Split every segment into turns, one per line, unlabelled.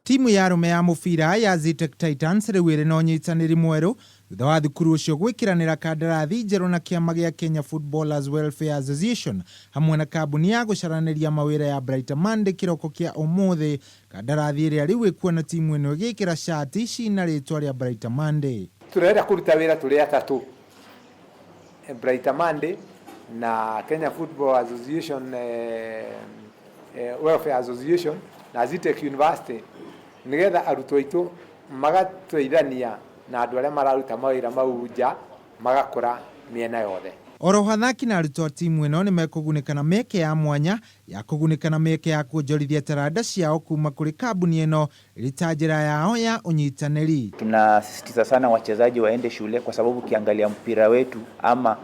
Timu ya arume ya mubira ya Zetech Titans rĩu ĩrĩ na ũnyitanĩri mwerũ thutha wa thukuru ũcio gwĩkĩranĩra kandarathi njerũ na kĩama gĩa Kenya Footballers Welfare Association hamwe na kambuni ya gũcaranĩria mawĩra ya Brighter Monday kĩroko kĩa ũmũthĩ. Kandarathi ĩrĩa rĩu ĩkuona timu ĩno ĩgĩkĩra shati cina rĩtwa rĩa Brighter Monday.
Tũrenda kũruta wĩra tũrĩ atatũ, Brighter Monday na Kenya Football Association, Welfare Association na Zetech University, nigetha arutwo aitũ magatũithania na andũ arĩa mararuta mawĩra mau nja magakũra mĩena yothe.
Oro athaki na arutwo a timu ĩno nĩ mekũgunĩka na mĩeke ya mwanya ya kũgunĩka na mĩeke ya kuonjorithia taranda ciao kuma kũrĩ kambuni ĩno ĩrĩ ta njĩra yao ya ũnyitanĩri.
Tunasisitiza sana wachezaji waende shule kwa sababu ukiangalia mpira wetu ama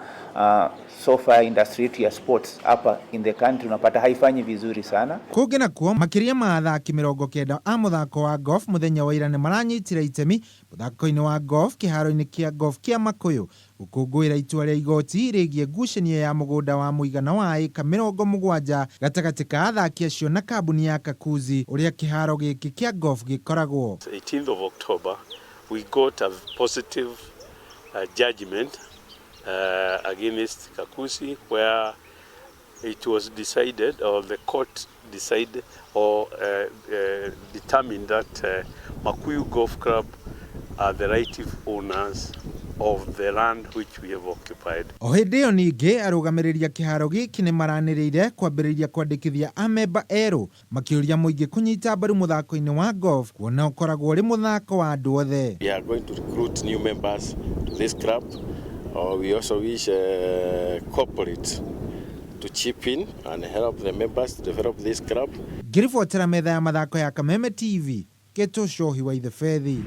sofa industry ya sports hapa in the country unapata haifanyi vizuri sana.
Kũngĩ nakuo makĩria ma athaki 90 a mũthako wa golf mũthenya wa ira nĩ maranyitire itemi mũthako-inĩ wa golf kĩharo-inĩ kĩa golf kĩa Makũyũ gũkũngũĩra itua rĩa igoti rĩgiĩ ngucanio ya mũgũnda wa mũigana wa ĩka 70 gatagatĩ ka athaki acio na kambuni ya Kakuzi ũrĩa kĩharo gĩkĩ kĩa golf gĩkoragwo.
18th of October we got a positive judgment against Kakuzi, where it was decided, or the court decided or determined that Makuyu Golf Club are the rightful owners of the land which we have occupied.
O hĩndĩ ĩyo ningĩ arũgamĩrĩria kĩharo gĩkĩ nĩ maranĩrĩire kwambĩrĩria kwandĩkithia amemba erũ makĩũria mũingĩ kũnyita mbaru mũthako-inĩ wa golf kuona ũkoragwo ũrĩ mũthako wa andũ othe.
We are going to recruit new members to this club. We also wish corporates to chip in and help the members to develop this club.
Ngĩribotera metha ya mathako ya Kameme TV, Keto Shohi wa Ithefethi.